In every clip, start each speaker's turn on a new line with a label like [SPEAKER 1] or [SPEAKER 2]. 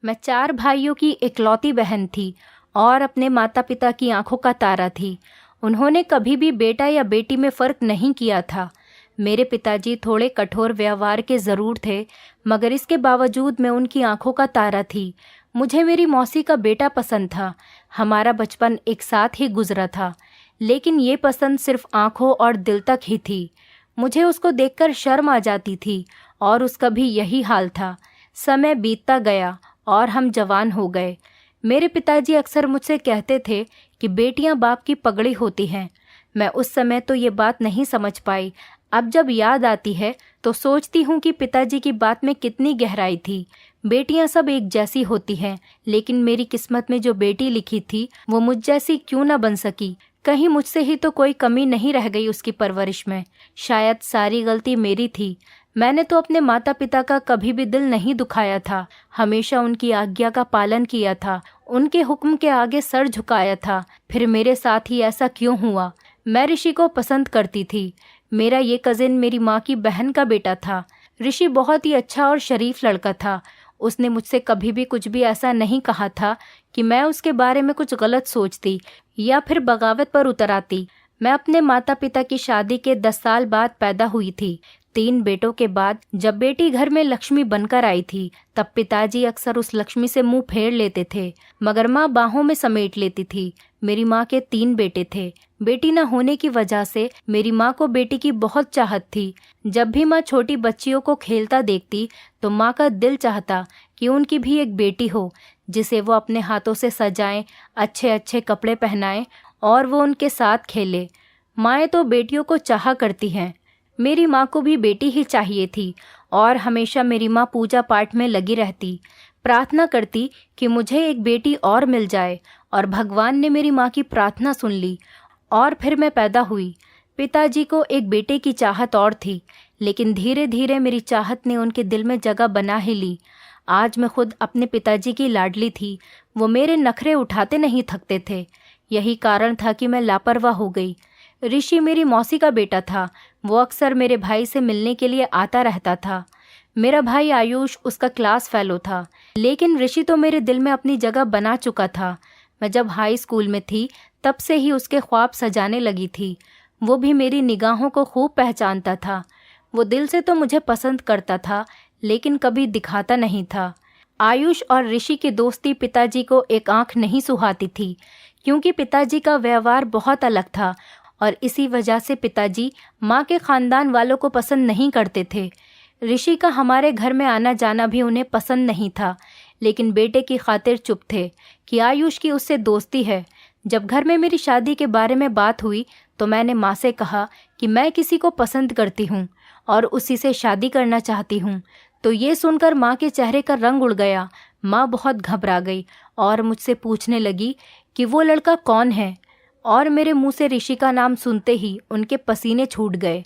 [SPEAKER 1] मैं 4 भाइयों की इकलौती बहन थी और अपने माता पिता की आंखों का तारा थी। उन्होंने कभी भी बेटा या बेटी में फ़र्क नहीं किया था। मेरे पिताजी थोड़े कठोर व्यवहार के ज़रूर थे, मगर इसके बावजूद मैं उनकी आंखों का तारा थी। मुझे मेरी मौसी का बेटा पसंद था। हमारा बचपन एक साथ ही गुजरा था, लेकिन ये पसंद सिर्फ आंखों और दिल तक ही थी। मुझे उसको देखकर शर्म आ जाती थी और उसका भी यही हाल था। समय बीतता गया और हम जवान हो गए। मेरे पिताजी अक्सर मुझसे कहते थे कि बेटियां बाप की पगड़ी होती हैं। मैं उस समय तो ये बात नहीं समझ पाई। अब जब याद आती है तो सोचती हूँ कि पिताजी की बात में कितनी गहराई थी। बेटियां सब एक जैसी होती हैं, लेकिन मेरी किस्मत में जो बेटी लिखी थी वो मुझ जैसी क्यों न बन सकी। कहीं मुझसे ही तो कोई कमी नहीं रह गई उसकी परवरिश में। शायद सारी गलती मेरी थी। मैंने तो अपने माता पिता का कभी भी दिल नहीं दुखाया था। हमेशा उनकी आज्ञा का पालन किया था, उनके हुक्म के आगे सर झुकाया था। फिर मेरे साथ ही ऐसा क्यों हुआ? मैं ऋषि को पसंद करती थी। मेरा ये कजिन मेरी माँ की बहन का बेटा था। ऋषि बहुत ही अच्छा और शरीफ लड़का था। उसने मुझसे कभी भी कुछ भी ऐसा नहीं कहा था कि मैं उसके बारे में कुछ गलत सोचती या फिर बगावत पर उतर आती। मैं अपने माता पिता की शादी के 10 साल बाद पैदा हुई थी। 3 बेटों के बाद जब बेटी घर में लक्ष्मी बनकर आई थी, तब पिताजी अक्सर उस लक्ष्मी से मुंह फेर लेते थे, मगर माँ बाहों में समेट लेती थी। मेरी माँ के 3 बेटे थे। बेटी न होने की वजह से मेरी माँ को बेटी की बहुत चाहत थी। जब भी माँ छोटी बच्चियों को खेलता देखती तो माँ का दिल चाहता कि उनकी भी एक बेटी हो, जिसे वो अपने हाथों से सजाएं, अच्छे अच्छे कपड़े पहनाएं और वो उनके साथ खेले। माएँ तो बेटियों को चाहा करती हैं। मेरी माँ को भी बेटी ही चाहिए थी और हमेशा मेरी माँ पूजा पाठ में लगी रहती, प्रार्थना करती कि मुझे एक बेटी और मिल जाए। और भगवान ने मेरी माँ की प्रार्थना सुन ली और फिर मैं पैदा हुई। पिताजी को एक बेटे की चाहत और थी, लेकिन धीरे धीरे मेरी चाहत ने उनके दिल में जगह बना ही ली। आज मैं खुद अपने पिताजी की लाडली थी। वो मेरे नखरे उठाते नहीं थकते थे। यही कारण था कि मैं लापरवाह हो गई। ऋषि मेरी मौसी का बेटा था। वो अक्सर मेरे भाई से मिलने के लिए आता रहता था। मेरा भाई आयुष उसका क्लास फेलो था, लेकिन ऋषि तो मेरे दिल में अपनी जगह बना चुका था। मैं जब हाई स्कूल में थी तब से ही उसके ख्वाब सजाने लगी थी। वो भी मेरी निगाहों को खूब पहचानता था। वो दिल से तो मुझे पसंद करता था, लेकिन कभी दिखाता नहीं था। आयुष और ऋषि की दोस्ती पिताजी को एक आंख नहीं सुहाती थी, क्योंकि पिताजी का व्यवहार बहुत अलग था और इसी वजह से पिताजी माँ के खानदान वालों को पसंद नहीं करते थे। ऋषि का हमारे घर में आना जाना भी उन्हें पसंद नहीं था, लेकिन बेटे की खातिर चुप थे कि आयुष की उससे दोस्ती है। जब घर में मेरी शादी के बारे में बात हुई तो मैंने माँ से कहा कि मैं किसी को पसंद करती हूँ और उसी से शादी करना चाहती हूँ। तो ये सुनकर माँ के चेहरे का रंग उड़ गया। माँ बहुत घबरा गई और मुझसे पूछने लगी कि वो लड़का कौन है, और मेरे मुंह से ऋषि का नाम सुनते ही उनके पसीने छूट गए।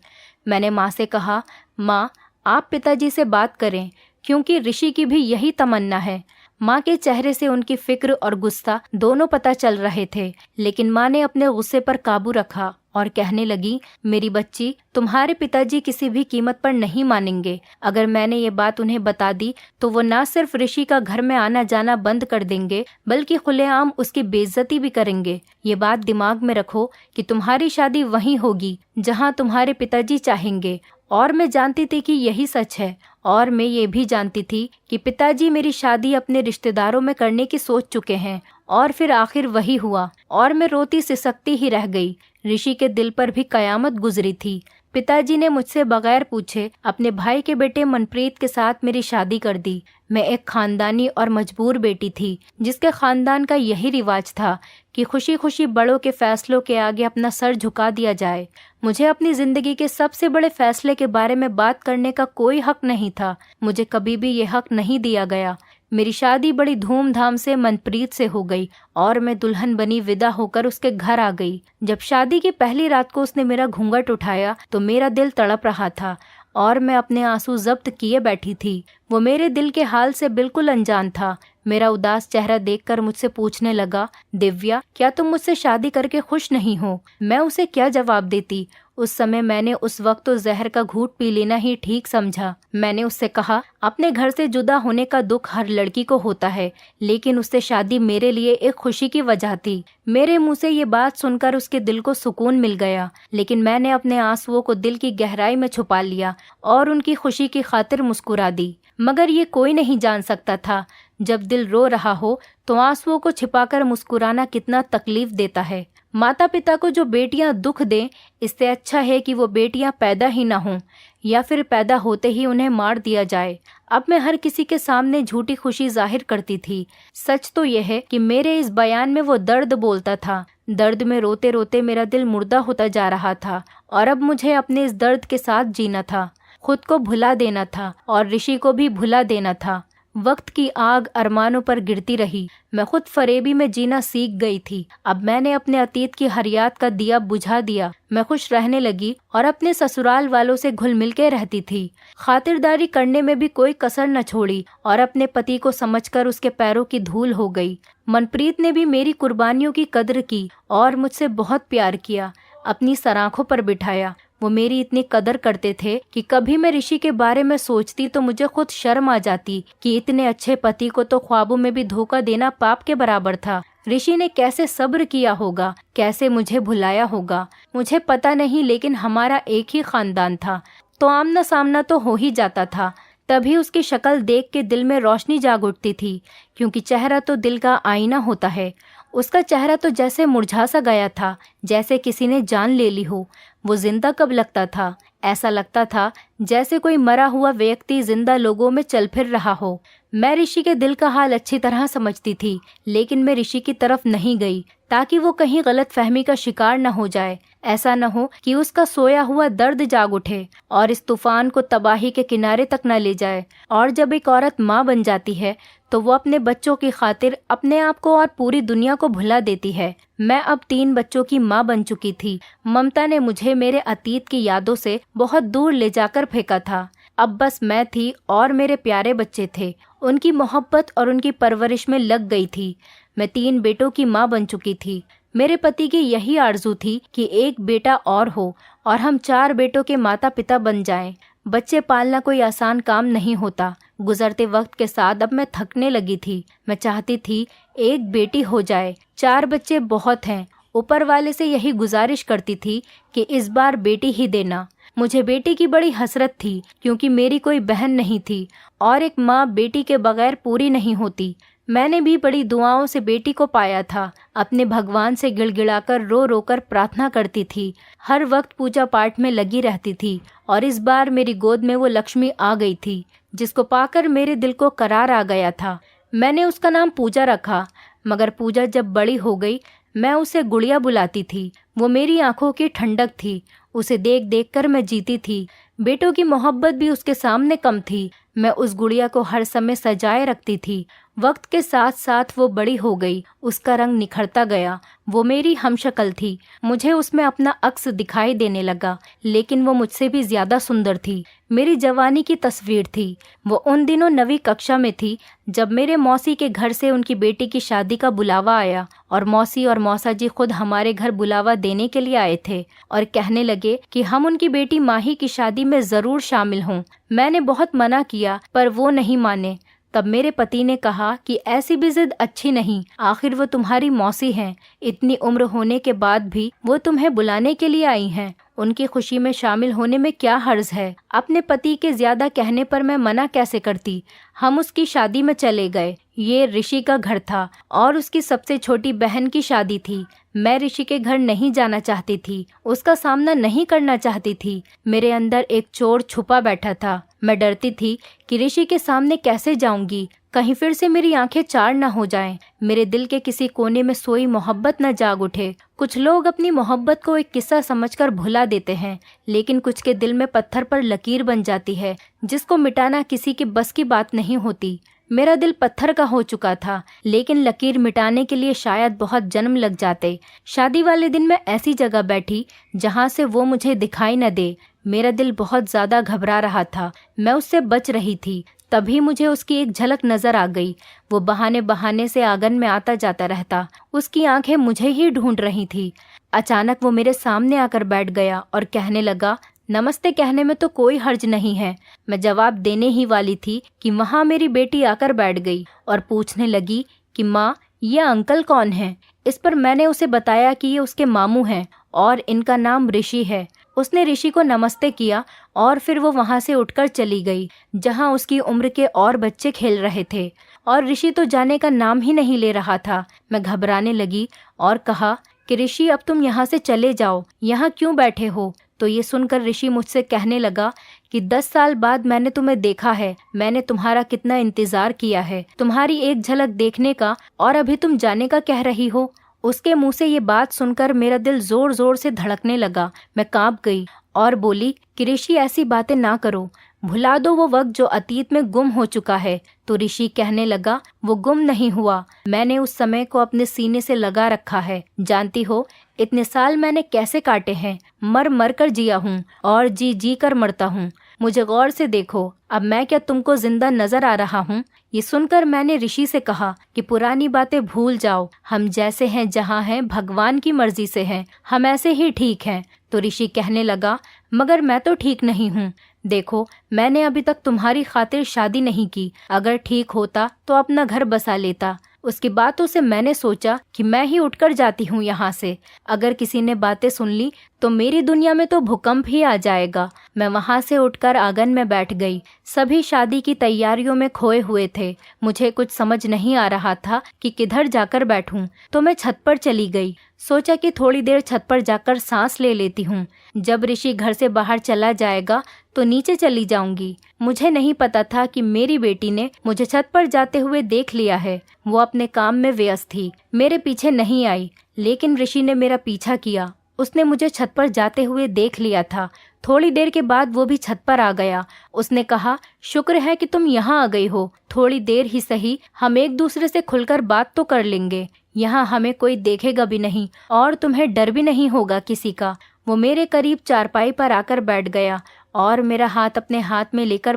[SPEAKER 1] मैंने माँ से कहा, माँ आप पिताजी से बात करें, क्योंकि ऋषि की भी यही तमन्ना है। माँ के चेहरे से उनकी फिक्र और गुस्सा दोनों पता चल रहे थे, लेकिन माँ ने अपने गुस्से पर काबू रखा और कहने लगी, मेरी बच्ची, तुम्हारे पिताजी किसी भी कीमत पर नहीं मानेंगे। अगर मैंने ये बात उन्हें बता दी तो वो ना सिर्फ ऋषि का घर में आना जाना बंद कर देंगे, बल्कि खुलेआम उसकी बेइज्जती भी करेंगे। ये बात दिमाग में रखो कि तुम्हारी शादी वहीं होगी जहाँ तुम्हारे पिताजी चाहेंगे। और मैं जानती थी कि यही सच है, और मैं ये भी जानती थी कि पिताजी मेरी शादी अपने रिश्तेदारों में करने की सोच चुके हैं। और फिर आखिर वही हुआ और मैं रोती सिसकती ही रह गई। ऋषि के दिल पर भी कयामत गुजरी थी। पिताजी ने मुझसे बगैर पूछे अपने भाई के बेटे मनप्रीत के साथ मेरी शादी कर दी। मैं एक खानदानी और मजबूर बेटी थी, जिसके खानदान का यही रिवाज था कि खुशी खुशी बड़ों के फैसलों के आगे अपना सर झुका दिया जाए। मुझे अपनी जिंदगी के सबसे बड़े फैसले के बारे में बात करने का कोई हक नहीं था। मुझे कभी भी ये हक नहीं दिया गया। मेरी शादी बड़ी धूमधाम से मनप्रीत से हो गई और मैं दुल्हन बनी विदा होकर उसके घर आ गई। जब शादी की पहली रात को उसने मेरा घूंघट उठाया तो मेरा दिल तड़प रहा था और मैं अपने आंसू जब्त किए बैठी थी। वो मेरे दिल के हाल से बिल्कुल अनजान था। मेरा उदास चेहरा देखकर मुझसे पूछने लगा, दिव्या, क्या तुम मुझसे शादी करके खुश नहीं हो? मैं उसे क्या जवाब देती? उस समय मैंने उस वक्त तो जहर का घूंट पी लेना ही ठीक समझा। मैंने उससे कहा, अपने घर से जुदा होने का दुख हर लड़की को होता है, लेकिन उससे शादी मेरे लिए एक खुशी की वजह थी। मेरे मुंह से ये बात सुनकर उसके दिल को सुकून मिल गया, लेकिन मैंने अपने आंसुओं को दिल की गहराई में छुपा लिया और उनकी खुशी की खातिर मुस्कुरा दी। मगर ये कोई नहीं जान सकता था, जब दिल रो रहा हो तो आंसुओं को छिपाकर मुस्कुराना कितना तकलीफ देता है। माता पिता को जो बेटियां दुख दें, इससे अच्छा है कि वो बेटियां पैदा ही ना हों, या फिर पैदा होते ही उन्हें मार दिया जाए। अब मैं हर किसी के सामने झूठी खुशी जाहिर करती थी। सच तो यह है कि मेरे इस बयान में वो दर्द बोलता था। दर्द में रोते रोते मेरा दिल मुर्दा होता जा रहा था और अब मुझे अपने इस दर्द के साथ जीना था, खुद को भुला देना था और ऋषि को भी भुला देना था। वक्त की आग अरमानों पर गिरती रही। मैं खुद फरेबी में जीना सीख गई थी। अब मैंने अपने अतीत की हर याद का दिया बुझा दिया। मैं खुश रहने लगी और अपने ससुराल वालों से घुल मिल के रहती थी। खातिरदारी करने में भी कोई कसर न छोड़ी और अपने पति को समझकर उसके पैरों की धूल हो गई। मनप्रीत ने भी मेरी कुर्बानियों की कद्र की और मुझसे बहुत प्यार किया, अपनी सराखों पर बिठाया। वो मेरी इतनी कदर करते थे कि कभी मैं ऋषि के बारे में सोचती तो मुझे खुद शर्म आ जाती कि इतने अच्छे पति को तो ख्वाबों में भी धोखा देना पाप के बराबर था। ऋषि ने कैसे सब्र किया होगा, कैसे मुझे भुलाया होगा, मुझे पता नहीं, लेकिन हमारा एक ही खानदान था तो आमना सामना तो हो ही जाता था। तभी उसकी शक्ल देख के दिल में रोशनी जाग उठती थी, क्योंकि चेहरा तो दिल का आईना होता है। उसका चेहरा तो जैसे मुरझा सा गया था, जैसे किसी ने जान ले ली हो। वो जिंदा कब लगता था? ऐसा लगता था जैसे कोई मरा हुआ व्यक्ति जिंदा लोगों में चल फिर रहा हो। मैं ऋषि के दिल का हाल अच्छी तरह समझती थी, लेकिन मैं ऋषि की तरफ नहीं गई ताकि वो कहीं गलत फहमी का शिकार न हो जाए। ऐसा न हो कि उसका सोया हुआ दर्द जाग उठे और इस तूफान को तबाही के किनारे तक न ले जाए। और जब एक औरत माँ बन जाती है तो वो अपने बच्चों की खातिर अपने आप को और पूरी दुनिया को भुला देती है। मैं अब 3 बच्चों की माँ बन चुकी थी। ममता ने मुझे मेरे अतीत की यादों से बहुत दूर ले जाकर फेंका था। अब बस मैं थी और मेरे प्यारे बच्चे थे। उनकी मोहब्बत और उनकी परवरिश में लग गई थी। मैं 3 बेटों की माँ बन चुकी थी। मेरे पति की यही आरजू थी कि एक बेटा और हो और हम 4 बेटों के माता पिता बन जाएं। बच्चे पालना कोई आसान काम नहीं होता। गुजरते वक्त के साथ अब मैं थकने लगी थी। मैं चाहती थी एक बेटी हो जाए। 4 बच्चे बहुत हैं। ऊपर वाले से यही गुजारिश करती थी कि इस बार बेटी ही देना। मुझे बेटी की बड़ी हसरत थी, क्योंकि मेरी कोई बहन नहीं थी और एक माँ बेटी के बगैर पूरी नहीं होती। मैंने भी बड़ी दुआओं से बेटी को पाया था। अपने भगवान से गिड़गिड़ाकर रो रो कर प्रार्थना करती थी। हर वक्त पूजा पाठ में लगी रहती थी और इस बार मेरी गोद में वो लक्ष्मी आ गई थी, जिसको पाकर मेरे दिल को करार आ गया था। मैंने उसका नाम पूजा रखा, मगर पूजा जब बड़ी हो गई मैं उसे गुड़िया बुलाती थी। वो मेरी आंखों की ठंडक थी। उसे देख देख कर मैं जीती थी। बेटों की मोहब्बत भी उसके सामने कम थी। मैं उस गुड़िया को हर समय सजाए रखती थी। वक्त के साथ साथ वो बड़ी हो गई, उसका रंग निखरता गया। वो मेरी हमशक्ल थी। मुझे उसमें अपना अक्स दिखाई देने लगा, लेकिन वो मुझसे भी ज्यादा सुंदर थी। मेरी जवानी की तस्वीर थी। वो उन दिनों 9वीं कक्षा में थी जब मेरे मौसी के घर से उनकी बेटी की शादी का बुलावा आया और मौसी और मौसा जी खुद हमारे घर बुलावा देने के लिए आए थे और कहने लगे कि हम उनकी बेटी माही की शादी में जरूर शामिल हों। मैंने बहुत मना किया पर वो नहीं माने। तब मेरे पति ने कहा कि ऐसी भी जिद अच्छी नहीं, आखिर वो तुम्हारी मौसी हैं। इतनी उम्र होने के बाद भी वो तुम्हें बुलाने के लिए आई हैं। उनकी खुशी में शामिल होने में क्या हर्ज है। अपने पति के ज्यादा कहने पर मैं मना कैसे करती। हम उसकी शादी में चले गए। ये ऋषि का घर था और उसकी सबसे छोटी बहन की शादी थी। मैं ऋषि के घर नहीं जाना चाहती थी, उसका सामना नहीं करना चाहती थी। मेरे अंदर एक चोर छुपा बैठा था। मैं डरती थी कि ऋषि के सामने कैसे जाऊंगी, कहीं फिर से मेरी आंखें चार न हो जाएं, मेरे दिल के किसी कोने में सोई मोहब्बत न जाग उठे। कुछ लोग अपनी मोहब्बत को एक किस्सा समझकर भुला देते हैं, लेकिन कुछ के दिल में पत्थर पर लकीर बन जाती है, जिसको मिटाना किसी के बस की बात नहीं होती। मेरा दिल पत्थर का हो चुका था, लेकिन लकीर मिटाने के लिए शायद बहुत जन्म लग जाते। शादी वाले दिन मैं ऐसी जगह बैठी जहां से वो मुझे दिखाई न दे। मेरा दिल बहुत ज्यादा घबरा रहा था। मैं उससे बच रही थी तभी मुझे उसकी एक झलक नजर आ गई। वो बहाने बहाने से आंगन में आता जाता रहता। उसकी आंखें मुझे ही ढूंढ रही थी। अचानक वो मेरे सामने आकर बैठ गया और कहने लगा, नमस्ते कहने में तो कोई हर्ज नहीं है। मैं जवाब देने ही वाली थी कि वहां मेरी बेटी आकर बैठ गई और पूछने लगी कि माँ, ये अंकल कौन है। इस पर मैंने उसे बताया कि ये उसके मामू हैं और इनका नाम ऋषि है। उसने ऋषि को नमस्ते किया और फिर वो वहां से उठकर चली गई जहां उसकी उम्र के और बच्चे खेल रहे थे, और ऋषि तो जाने का नाम ही नहीं ले रहा था। मैं घबराने लगी और कहा कि ऋषि, अब तुम यहाँ से चले जाओ, यहाँ क्यों बैठे हो। तो ये सुनकर ऋषि मुझसे कहने लगा कि 10 साल बाद मैंने तुम्हें देखा है, मैंने तुम्हारा कितना इंतजार किया है, तुम्हारी एक झलक देखने का, और अभी तुम जाने का कह रही हो। उसके मुंह से ये बात सुनकर मेरा दिल जोर जोर से धड़कने लगा। मैं कांप गई और बोली कि ऋषि, ऐसी बातें ना करो, भुला दो वो वक्त जो अतीत में गुम हो चुका है। तो ऋषि कहने लगा, वो गुम नहीं हुआ, मैंने उस समय को अपने सीने से लगा रखा है। जानती हो, इतने साल मैंने कैसे काटे हैं, मर मर कर जिया हूँ और जी जी कर मरता हूँ। मुझे गौर से देखो, अब मैं क्या तुमको जिंदा नजर आ रहा हूँ। ये सुनकर मैंने ऋषि से कहा कि पुरानी बातें भूल जाओ, हम जैसे हैं जहाँ हैं भगवान की मर्जी से हैं, हम ऐसे ही ठीक हैं। तो ऋषि कहने लगा, मगर मैं तो ठीक नहीं हूँ। देखो, मैंने अभी तक तुम्हारी खातिर शादी नहीं की, अगर ठीक होता तो अपना घर बसा लेता। उसकी बातों से मैंने सोचा कि मैं ही उठकर जाती हूँ यहाँ से। अगर किसी ने बातें सुन ली तो मेरी दुनिया में तो भूकंप ही आ जाएगा। मैं वहाँ से उठकर आंगन में बैठ गई। सभी शादी की तैयारियों में खोए हुए थे। मुझे कुछ समझ नहीं आ रहा था कि किधर जाकर बैठूं, तो मैं छत पर चली गई। सोचा कि थोड़ी देर छत पर जाकर सांस ले लेती हूँ। जब ऋषि घर से बाहर चला जाएगा तो नीचे चली जाऊंगी। मुझे नहीं पता था कि मेरी बेटी ने मुझे छत पर जाते हुए देख लिया है। वो अपने काम में व्यस्त थी, मेरे पीछे नहीं आई, लेकिन ऋषि ने मेरा पीछा किया। उसने मुझे छत पर जाते हुए देख लिया था। थोड़ी देर के बाद वो भी छत पर आ गया। उसने कहा, शुक्र है कि तुम यहाँ आ गई हो, थोड़ी देर ही सही, हम एक दूसरे से खुलकर बात तो कर लेंगे। यहाँ हमें कोई देखेगा भी नहीं और तुम्हें डर भी नहीं होगा किसी का। वो मेरे करीब चारपाई पर आकर बैठ गया और मेरा हाथ अपने हाथ में लेकर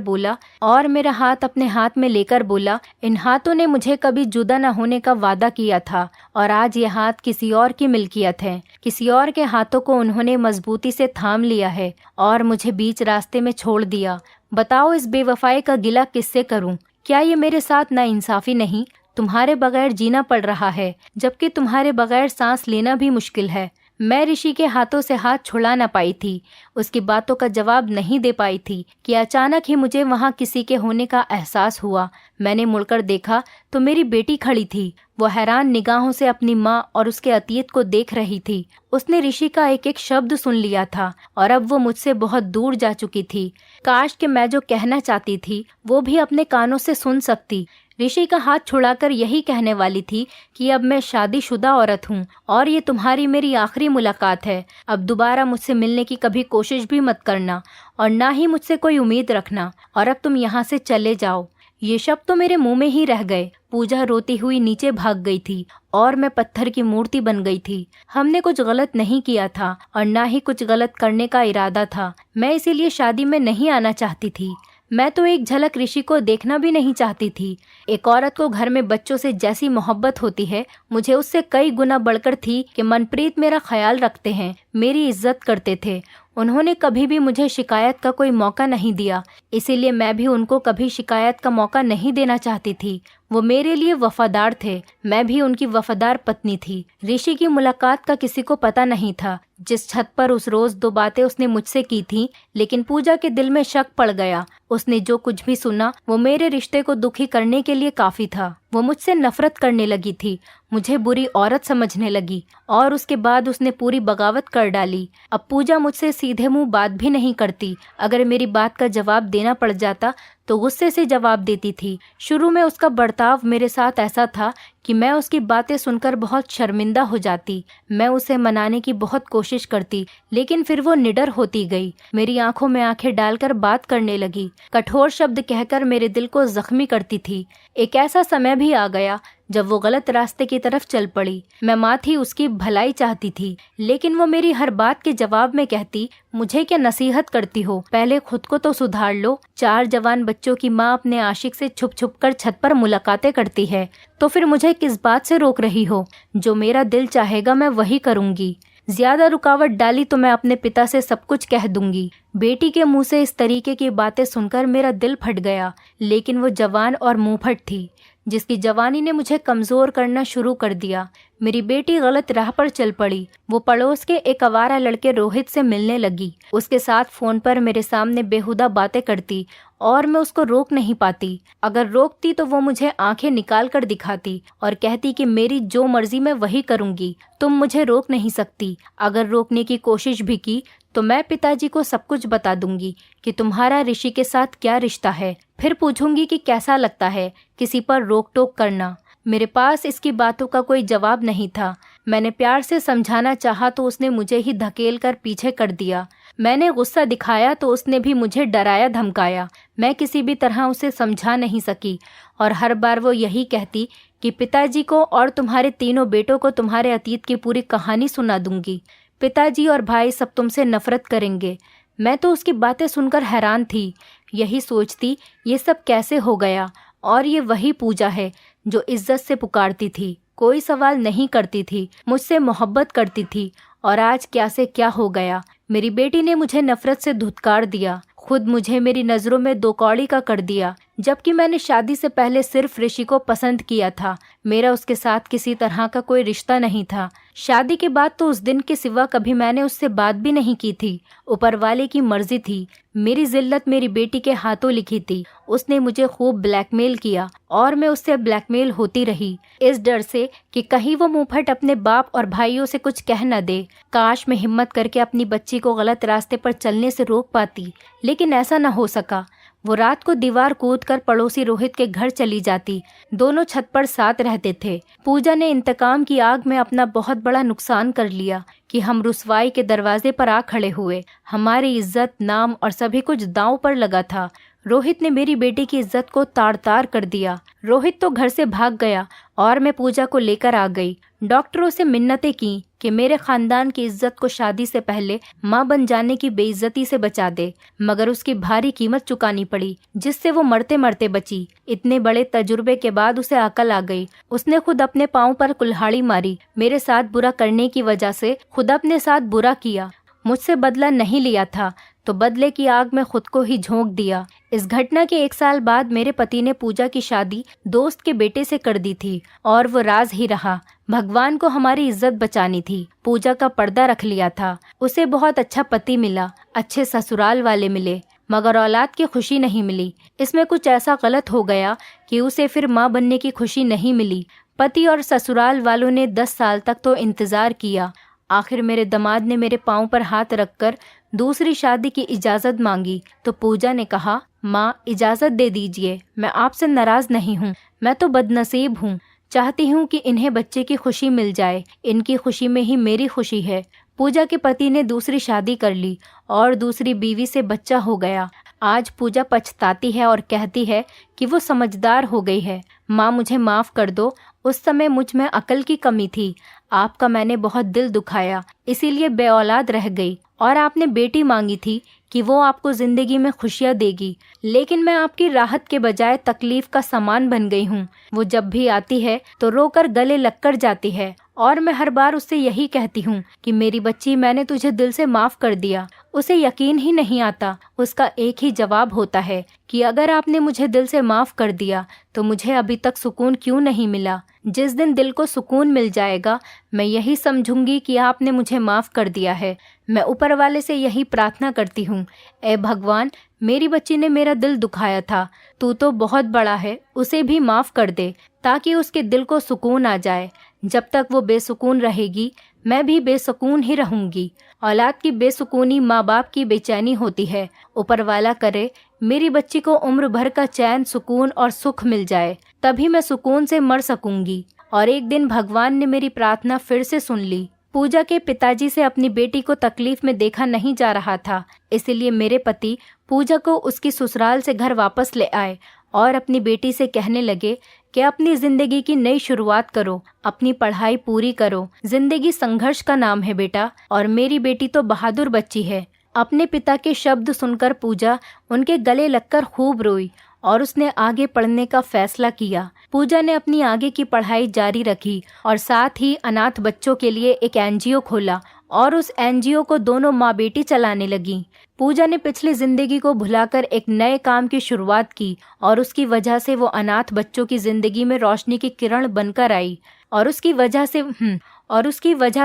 [SPEAKER 1] बोला, इन हाथों ने मुझे कभी जुदा न होने का वादा किया था और आज ये हाथ किसी और की मिल्कियत है। किसी और के हाथों को उन्होंने मजबूती से थाम लिया है और मुझे बीच रास्ते में छोड़ दिया। बताओ, इस बेवफाई का गिला किससे करूं? क्या ये मेरे साथ नाइंसाफी नहीं? तुम्हारे बगैर जीना पड़ रहा है, जबकि तुम्हारे बगैर सांस लेना भी मुश्किल है। मैं ऋषि के हाथों से हाथ छुड़ा न पाई थी, उसकी बातों का जवाब नहीं दे पाई थी कि अचानक ही मुझे वहाँ किसी के होने का एहसास हुआ। मैंने मुड़कर देखा तो मेरी बेटी खड़ी थी। वो हैरान निगाहों से अपनी माँ और उसके अतीत को देख रही थी। उसने ऋषि का एक एक शब्द सुन लिया था और अब वो मुझसे बहुत दूर जा चुकी थी। काश कि मैं जो कहना चाहती थी वो भी अपने कानों से सुन सकती। ऋषि का हाथ छुड़ाकर यही कहने वाली थी कि अब मैं शादीशुदा औरत हूँ और ये तुम्हारी मेरी आखिरी मुलाकात है। अब दोबारा मुझसे मिलने की कभी कोशिश भी मत करना और ना ही मुझसे कोई उम्मीद रखना, और अब तुम यहाँ से चले जाओ। ये शब्द तो मेरे मुंह में ही रह गए। पूजा रोती हुई नीचे भाग गई थी और मैं पत्थर की मूर्ति बन गई थी। हमने कुछ गलत नहीं किया था और ना ही कुछ गलत करने का इरादा था। मैं इसीलिए शादी में नहीं आना चाहती थी। मैं तो एक झलक ऋषि को देखना भी नहीं चाहती थी। एक औरत को घर में बच्चों से जैसी मोहब्बत होती है, मुझे उससे कई गुना बढ़कर थी कि मनप्रीत मेरा ख्याल रखते हैं, मेरी इज्जत करते थे। उन्होंने कभी भी मुझे शिकायत का कोई मौका नहीं दिया, इसीलिए मैं भी उनको कभी शिकायत का मौका नहीं देना चाहती थी। वो मेरे लिए वफादार थे, मैं भी उनकी वफादार पत्नी थी। ऋषि की मुलाकात का किसी को पता नहीं था। जिस छत पर उस रोज 2 बातें उसने मुझसे की थी, लेकिन पूजा के दिल में शक पड़ गया। उसने जो कुछ भी सुना वो मेरे रिश्ते को दुखी करने के लिए काफी था। वो मुझसे नफरत करने लगी थी, मुझे बुरी औरत समझने लगी और उसके बाद उसने पूरी बगावत कर डाली। अब पूजा मुझसे सीधे मुंह बात भी नहीं करती। अगर मेरी बात का जवाब देना पड़ जाता तो गुस्से से जवाब देती थी। शुरू में उसका बर्ताव मेरे साथ ऐसा था कि मैं उसकी बातें सुनकर बहुत शर्मिंदा हो जाती। मैं उसे मनाने की बहुत कोशिश करती, लेकिन फिर वो निडर होती गई। मेरी आंखों में आंखें डालकर बात करने लगी, कठोर शब्द कहकर मेरे दिल को जख्मी करती थी। एक ऐसा समय भी आ गया जब वो गलत रास्ते की तरफ चल पड़ी। मैं माँ थी, उसकी भलाई चाहती थी, लेकिन वो मेरी हर बात के जवाब में कहती, मुझे क्या नसीहत करती हो, पहले खुद को तो सुधार लो। 4 जवान बच्चों की माँ अपने आशिक से छुप छुप कर छत पर मुलाकातें करती है, तो फिर मुझे किस बात से रोक रही हो? जो मेरा दिल चाहेगा मैं वही करूँगी। ज्यादा रुकावट डाली तो मैं अपने पिता से सब कुछ कह दूंगी। बेटी के मुंह से इस तरीके की बातें सुनकर मेरा दिल फट गया, लेकिन वो जवान और मुंहफट थी, जिसकी जवानी ने मुझे कमजोर करना शुरू कर दिया। मेरी बेटी गलत राह पर चल पड़ी। वो पड़ोस के एक आवारा लड़के रोहित से मिलने लगी। उसके साथ फोन पर मेरे सामने बेहुदा बातें करती और मैं उसको रोक नहीं पाती। अगर रोकती तो वो मुझे आंखें निकाल कर दिखाती और कहती कि मेरी जो मर्जी मैं वही करूंगी, तुम मुझे रोक नहीं सकती। अगर रोकने की कोशिश भी की तो मैं पिताजी को सब कुछ बता दूंगी कि तुम्हारा ऋषि के साथ क्या रिश्ता है। फिर पूछूंगी कि कैसा लगता है किसी पर रोक टोक करना। मेरे पास इसकी बातों का कोई जवाब नहीं था। मैंने प्यार से समझाना चाहा तो उसने मुझे ही धकेल कर पीछे कर दिया। मैंने गुस्सा दिखाया तो उसने भी मुझे डराया धमकाया। मैं किसी भी तरह उसे समझा नहीं सकी और हर बार वो यही कहती कि पिताजी को और तुम्हारे तीनों बेटों को तुम्हारे अतीत की पूरी कहानी सुना दूंगी। पिताजी और भाई सब तुमसे नफरत करेंगे। मैं तो उसकी बातें सुनकर हैरान थी। यही सोचती ये सब कैसे हो गया। और ये वही पूजा है जो इज्जत से पुकारती थी, कोई सवाल नहीं करती थी, मुझसे मोहब्बत करती थी, और आज क्या से क्या हो गया। मेरी बेटी ने मुझे नफरत से धुतकार दिया, खुद मुझे मेरी नज़रों में दो कौड़ी का कर दिया, जबकि मैंने शादी से पहले सिर्फ ऋषि को पसंद किया था। मेरा उसके साथ किसी तरह का कोई रिश्ता नहीं था। शादी के बाद तो उस दिन के सिवा कभी मैंने उससे बात भी नहीं की थी। ऊपर वाले की मर्जी थी। मेरी जिल्लत मेरी बेटी के हाथों लिखी थी। उसने मुझे खूब ब्लैकमेल किया और मैं उससे ब्लैकमेल होती रही, इस डर से कि कहीं वो मुंहफट अपने बाप और भाइयों से कुछ कह न दे। काश मैं हिम्मत करके अपनी बच्ची को गलत रास्ते पर चलने से रोक पाती, लेकिन ऐसा न हो सका। वो रात को दीवार कूदकर पड़ोसी रोहित के घर चली जाती। दोनों छत पर साथ रहते थे। पूजा ने इंतकाम की आग में अपना बहुत बड़ा नुकसान कर लिया कि हम रुसवाई के दरवाजे पर आ खड़े हुए। हमारी इज्जत, नाम और सभी कुछ दांव पर लगा था। रोहित ने मेरी बेटी की इज्जत को ताड़ ताड़ कर दिया। रोहित तो घर से भाग गया और मैं पूजा को लेकर आ गई। डॉक्टरों से मिन्नतें की कि मेरे खानदान की इज्जत को शादी से पहले मां बन जाने की बेइज्जती से बचा दे, मगर उसकी भारी कीमत चुकानी पड़ी, जिससे वो मरते मरते बची। इतने बड़े तजुर्बे के बाद उसे अकल आ गई। उसने खुद अपने पांव पर कुल्हाड़ी मारी। मेरे साथ बुरा करने की वजह से खुद अपने साथ बुरा किया। मुझसे बदला नहीं लिया था तो बदले की आग में खुद को ही झोंक दिया। इस घटना के 1 साल बाद मेरे पति ने पूजा की शादी दोस्त के बेटे से कर दी थी और वो राज ही रहा। भगवान को हमारी इज्जत बचानी थी। पूजा का पर्दा रख लिया था। उसे बहुत अच्छा पति मिला, अच्छे ससुराल वाले मिले, मगर औलाद की खुशी नहीं मिली। इसमें कुछ ऐसा गलत हो गया कि उसे फिर माँ बनने की खुशी नहीं मिली। पति और ससुराल वालों ने 10 साल तक तो इंतजार किया। आखिर मेरे दामाद ने मेरे पांव पर हाथ रखकर दूसरी शादी की इजाज़त मांगी तो पूजा ने कहा, माँ इजाज़त दे दीजिए, मैं आपसे नाराज़ नहीं हूँ, मैं तो बदनसीब हूँ। चाहती हूँ कि इन्हें बच्चे की खुशी मिल जाए। इनकी खुशी में ही मेरी खुशी है। पूजा के पति ने दूसरी शादी कर ली और दूसरी बीवी से बच्चा हो गया। आज पूजा पछताती है और कहती है कि वो समझदार हो गई है। माँ मुझे माफ़ कर दो, उस समय मुझ में अकल की कमी थी। आपका मैंने बहुत दिल दुखाया, इसीलिए बेऔलाद रह गई। और आपने बेटी मांगी थी कि वो आपको जिंदगी में खुशियाँ देगी, लेकिन मैं आपकी राहत के बजाय तकलीफ का सामान बन गई हूँ। वो जब भी आती है तो रोकर गले लग कर जाती है और मैं हर बार उससे यही कहती हूँ कि मेरी बच्ची, मैंने तुझे दिल से माफ़ कर दिया। उसे यकीन ही नहीं आता। उसका एक ही जवाब होता है कि अगर आपने मुझे दिल से माफ़ कर दिया तो मुझे अभी तक सुकून क्यों नहीं मिला। जिस दिन दिल को सुकून मिल जाएगा मैं यही समझूंगी कि आपने मुझे माफ़ कर दिया है। मैं ऊपर वाले से यही प्रार्थना करती हूँ, ए भगवान, मेरी बच्ची ने मेरा दिल दुखाया था, तू तो बहुत बड़ा है, उसे भी माफ़ कर दे ताकि उसके दिल को सुकून आ जाए। जब तक वो बेसुकून रहेगी मैं भी बेसुकून ही रहूंगी। औलाद की बेसुकूनी माँ बाप की बेचैनी होती है। ऊपर वाला करे मेरी बच्ची को उम्र भर का चैन, सुकून और सुख मिल जाए, तभी मैं सुकून से मर सकूंगी। और एक दिन भगवान ने मेरी प्रार्थना फिर से सुन ली। पूजा के पिताजी से अपनी बेटी को तकलीफ में देखा नहीं जा रहा था, इसलिए मेरे पति पूजा को उसकी ससुराल से घर वापस ले आए और अपनी बेटी से कहने लगे कि अपनी जिंदगी की नई शुरुआत करो, अपनी पढ़ाई पूरी करो। जिंदगी संघर्ष का नाम है बेटा, और मेरी बेटी तो बहादुर बच्ची है। अपने पिता के शब्द सुनकर पूजा उनके गले लगकर खूब रोई और उसने आगे पढ़ने का फैसला किया। पूजा ने अपनी आगे की पढ़ाई जारी रखी और साथ ही अनाथ बच्चों के लिए एक एनजीओ खोला और उस एनजीओ को दोनों माँ बेटी चलाने लगी। पूजा ने पिछली जिंदगी को भुलाकर एक नए काम की शुरुआत की और उसकी वजह से वो अनाथ बच्चों की जिंदगी में रोशनी की किरण बनकर आई और उसकी वजह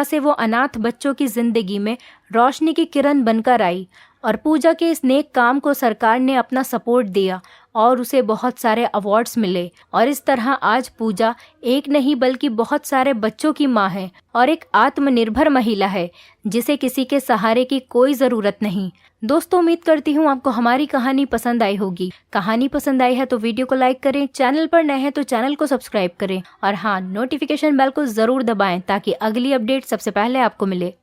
[SPEAKER 1] से वो अनाथ बच्चों की जिंदगी में रोशनी की किरण बनकर आई। और पूजा के इस नेक काम को सरकार ने अपना सपोर्ट दिया और उसे बहुत सारे अवार्ड्स मिले। और इस तरह आज पूजा एक नहीं बल्कि बहुत सारे बच्चों की माँ है और एक आत्मनिर्भर महिला है जिसे किसी के सहारे की कोई ज़रूरत नहीं। दोस्तों, उम्मीद करती हूँ आपको हमारी कहानी पसंद आई होगी। कहानी पसंद आई है तो वीडियो को लाइक करें, चैनल पर नए हैं तो चैनल को सब्सक्राइब करें और हाँ, नोटिफिकेशन बेल को ज़रूर दबाएं ताकि अगली अपडेट सबसे पहले आपको मिले।